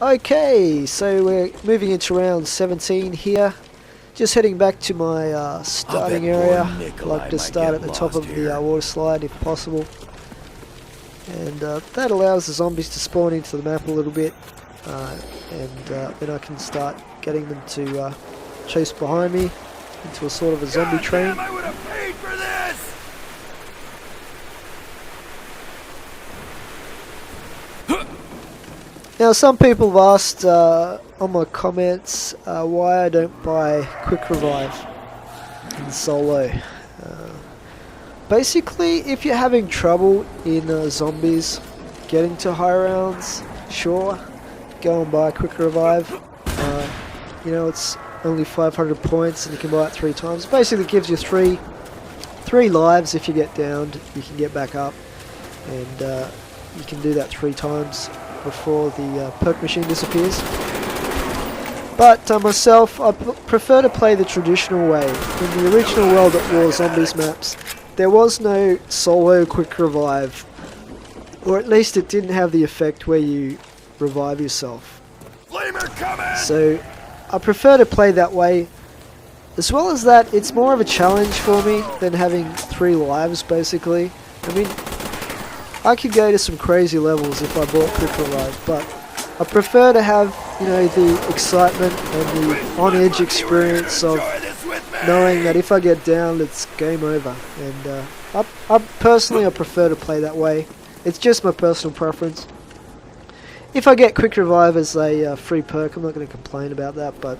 Okay, so we're moving into round 17 here. Just heading back to my starting area. I like to start at the top of the water slide if possible. And that allows the zombies to spawn into the map a little bit. And then I can start getting them to chase behind me into a sort of a zombie train. I would have paid for this! Now, some people have asked on my comments why I don't buy Quick Revive in solo. Basically, if you're having trouble in zombies getting to high rounds, sure, go and buy Quick Revive. You know, it's only 500 points and you can buy it 3 times. Basically, it gives you three lives. If you get downed, you can get back up, and you can do that 3 times before the perk machine disappears. But myself, I prefer to play the traditional way. In the original World at War Zombies maps, there was no solo Quick Revive, or at least it didn't have the effect where you revive yourself. So I prefer to play that way. As well as that, it's more of a challenge for me than having 3 lives, basically. I mean, I could go to some crazy levels if I bought Quick Revive, but I prefer to have, you know, the excitement and the on-edge experience of knowing that if I get down, it's game over. And I prefer to play that way. It's just my personal preference. If I get Quick Revive as a free perk, I'm not going to complain about that, but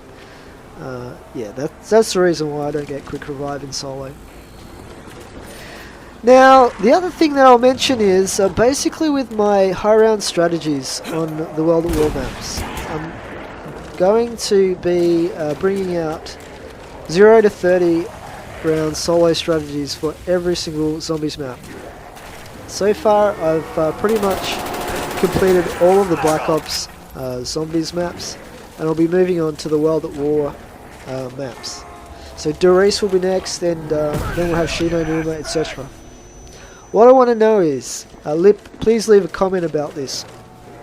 yeah, that's the reason why I don't get Quick Revive in solo. Now, the other thing that I'll mention is basically with my high round strategies on the World at War maps, I'm going to be bringing out 0 to 30 round solo strategies for every single zombies map. So far, I've pretty much completed all of the Black Ops zombies maps, and I'll be moving on to the World at War maps. So Doris will be next, and then we'll have Shino Numa, etc. What I want to know is, please leave a comment about this.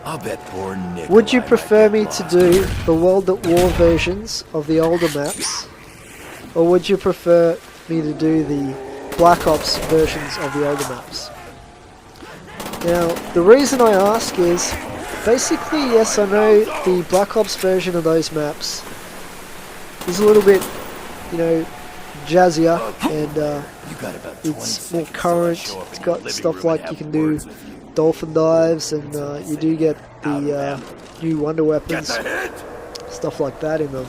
I'll bet poor Nick. Would you prefer me to do the World at War versions of the older maps, or would you prefer me to do the Black Ops versions of the older maps? Now, the reason I ask is, basically, yes, I know the Black Ops version of those maps is a little bit, you know, jazzier, and it's more current. It's got stuff like you can do dolphin dives, and you do get the new wonder weapons, stuff like that in them.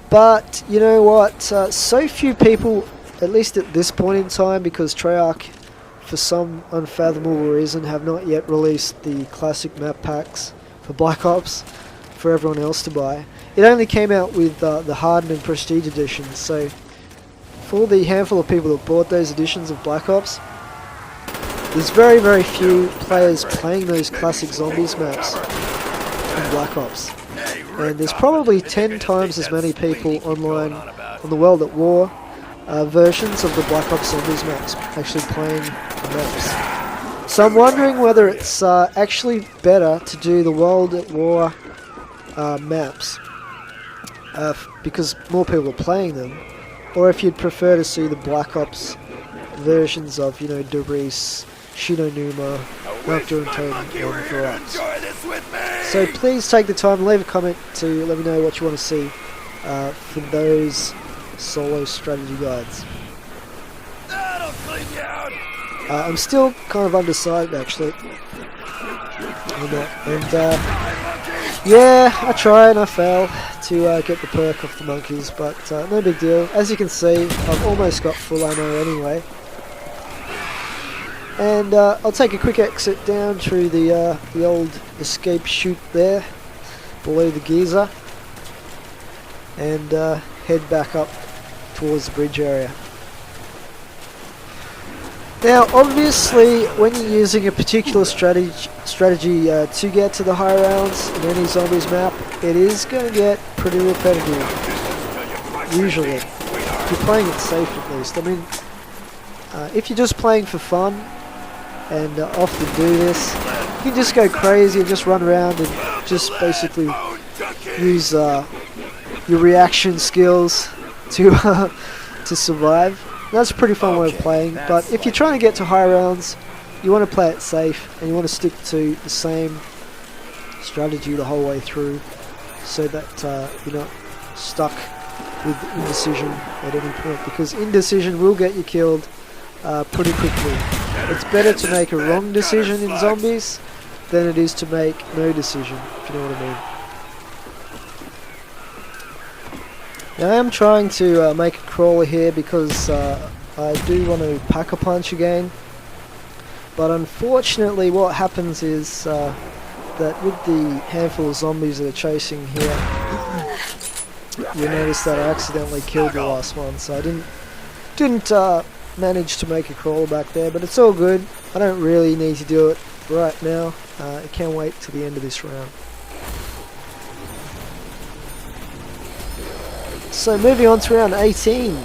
But you know what, so few people, at least at this point in time, because Treyarch for some unfathomable reason have not yet released the classic map packs for Black Ops for everyone else to buy. It only came out with the Hardened and Prestige editions, so for the handful of people that bought those editions of Black Ops, there's very few players playing those classic zombies maps in Black Ops. And there's probably 10 times as many people online on the World at War versions of the Black Ops Zombies maps actually playing the maps. So I'm wondering whether it's actually better to do the World at War maps because more people are playing them, or if you'd prefer to see the Black Ops versions of, you know, Doris, Shino Numa, Raptor and Totem, and Verax. So please take the time and leave a comment to let me know what you want to see for those solo strategy guides. I'm still kind of undecided actually on that, and yeah, I tried and I failed to get the perk off the monkeys, but no big deal. As you can see, I've almost got full ammo anyway. And I'll take a quick exit down through the old escape chute there, below the geyser, and head back up towards the bridge area. Now, obviously, when you're using a particular strategy to get to the high rounds in any zombies map, it is going to get pretty repetitive, usually, if you're playing it safe at least. I mean, if you're just playing for fun, and often do this, you can just go crazy and just run around and just basically use your reaction skills to to survive. That's a pretty fun way of playing, but if you're trying to get to high rounds, you want to play it safe and you want to stick to the same strategy the whole way through, so that you're not stuck with indecision at any point, because indecision will get you killed pretty quickly. It's better to make a wrong decision in zombies than it is to make no decision, if you know what I mean. Now I am trying to make a crawler here because I do want to pack-a-punch again, but unfortunately what happens is that with the handful of zombies that are chasing here, you notice that I accidentally killed the last one, so I didn't manage to make a crawler back there, but it's all good. I don't really need to do it right now. I can't wait till the end of this round. So moving on to round 18,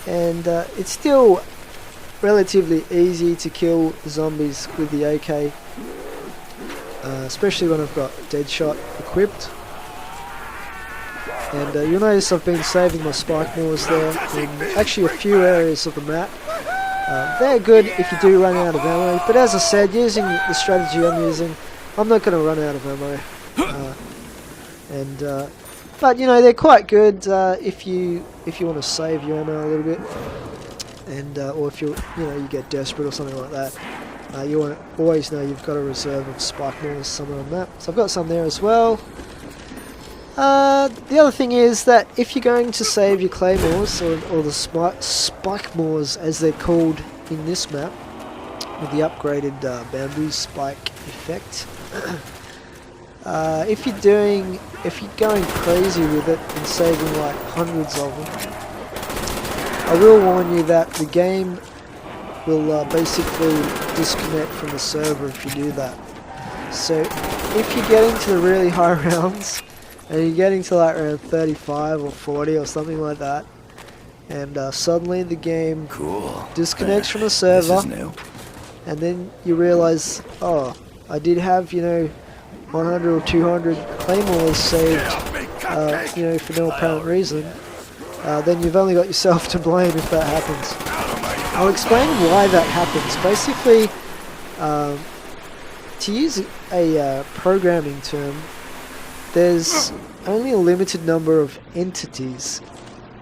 and it's still relatively easy to kill zombies with the AK, especially when I've got Deadshot equipped. And you'll notice I've been saving my spike moors there in actually a few areas of the map. They're good if you do run out of ammo, but as I said, using the strategy I'm using, I'm not going to run out of ammo. But you know, they're quite good if you want to save your ammo a little bit, and or if you get desperate or something like that. You want to always know you've got a reserve of spike moors somewhere on the map. So I've got some there as well. The other thing is that if you're going to save your claymores, or the spike moors as they're called in this map, with the upgraded bamboo spike effect, if you're going crazy with it and saving like hundreds of them, I will warn you that the game will basically disconnect from the server if you do that. So if you get into the really high rounds, and you're getting to like around 35 or 40 or something like that, and suddenly the game disconnects from the server, and then you realize, oh, I did have 100 or 200 claymores saved, for no apparent reason, then you've only got yourself to blame if that happens. I'll explain why that happens. Basically, to use a programming term, there's only a limited number of entities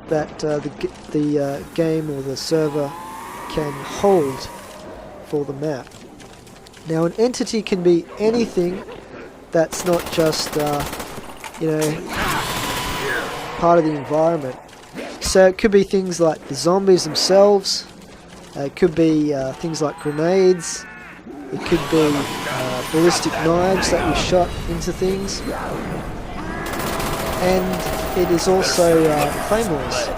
that the game or the server can hold for the map. Now, an entity can be anything that's not just part of the environment. So it could be things like the zombies themselves. It could be things like grenades. It could be ballistic knives that we shot into things. And it is also claymores.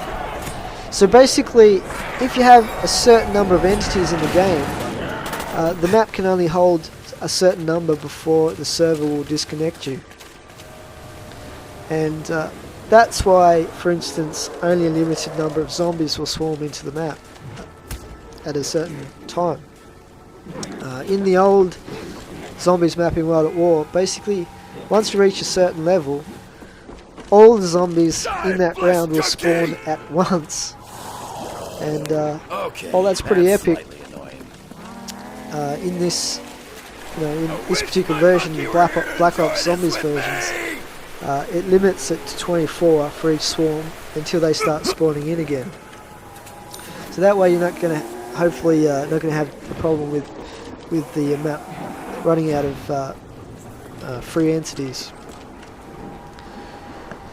So basically, if you have a certain number of entities in the game, the map can only hold a certain number before the server will disconnect you. And that's why, for instance, only a limited number of zombies will swarm into the map at a certain time. In the old zombies map in World at War, basically, once you reach a certain level, all the zombies in that round will spawn at once. And, well, that's pretty epic. In this, in this particular version, the Black Ops Zombies versions, it limits it to 24 for each swarm until they start spawning in again. So that way you're not going to, hopefully, not going to have a problem with the map running out of free entities.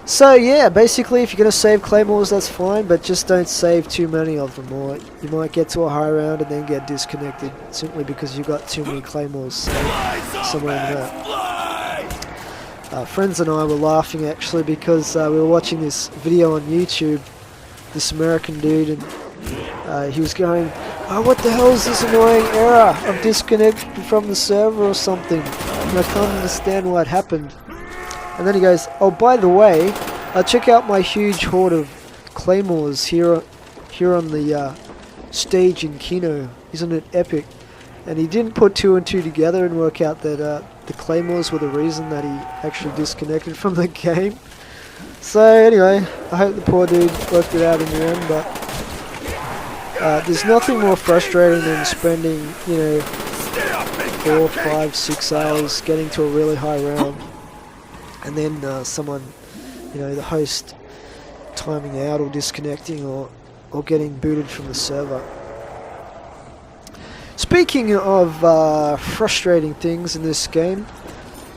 So yeah, basically, if you're going to save claymores, that's fine, but just don't save too many of them, or you might get to a high round and then get disconnected simply because you've got too many claymores somewhere in the map. Friends and I were laughing actually because we were watching this video on YouTube, this American dude, and he was going, "Oh, what the hell is this annoying error? I'm disconnected from the server or something, and I can't understand what happened." And then he goes, "Oh, by the way, check out my huge horde of claymores here on the stage in Kino. Isn't it epic?" And he didn't put two and two together and work out that the claymores were the reason that he actually disconnected from the game. So anyway, I hope the poor dude worked it out in the end, but there's nothing more frustrating than spending, 4, 5, 6 hours getting to a really high round, and then someone, the host timing out or disconnecting or getting booted from the server. Speaking of frustrating things in this game,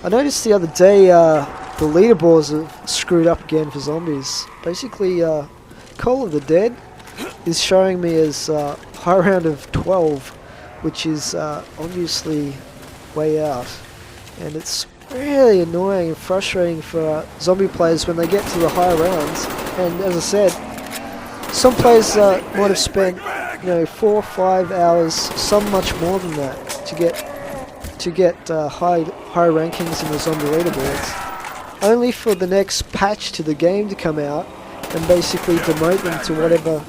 I noticed the other day the leaderboards have screwed up again for zombies. Basically, Call of the Dead is showing me as high round of 12, which is obviously way out. And it's really annoying and frustrating for zombie players when they get to the higher rounds. And as I said, some players might have spent 4 or 5 hours, some much more than that, to get high rankings in the zombie leaderboards, only for the next patch to the game to come out and basically demote them to whatever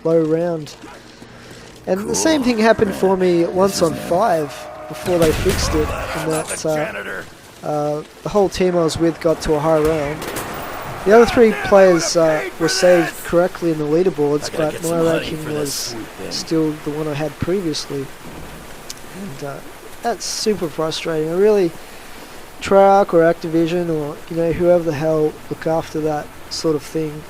low round. And the same thing happened for me once on 5 before they fixed it, and that the whole team I was with got to a high round. The other 3 players were saved correctly in the leaderboards, but my ranking was still the one I had previously. And that's super frustrating. I really, Treyarch or Activision or whoever the hell look after that sort of thing,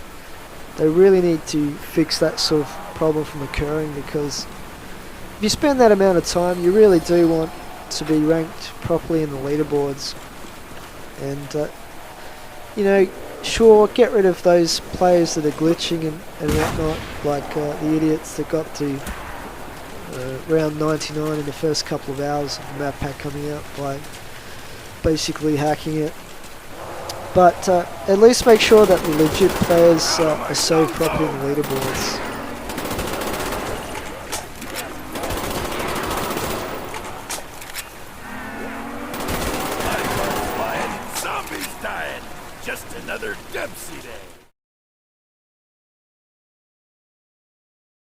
they really need to fix that sort of problem from occurring, because if you spend that amount of time, you really do want to be ranked properly in the leaderboards. And sure, get rid of those players that are glitching and whatnot, like the idiots that got to round 99 in the first couple of hours of the map pack coming out by basically hacking it. But at least make sure that the legit players are saved properly in the leaderboards. Zombies dying. Just another Dempsey day.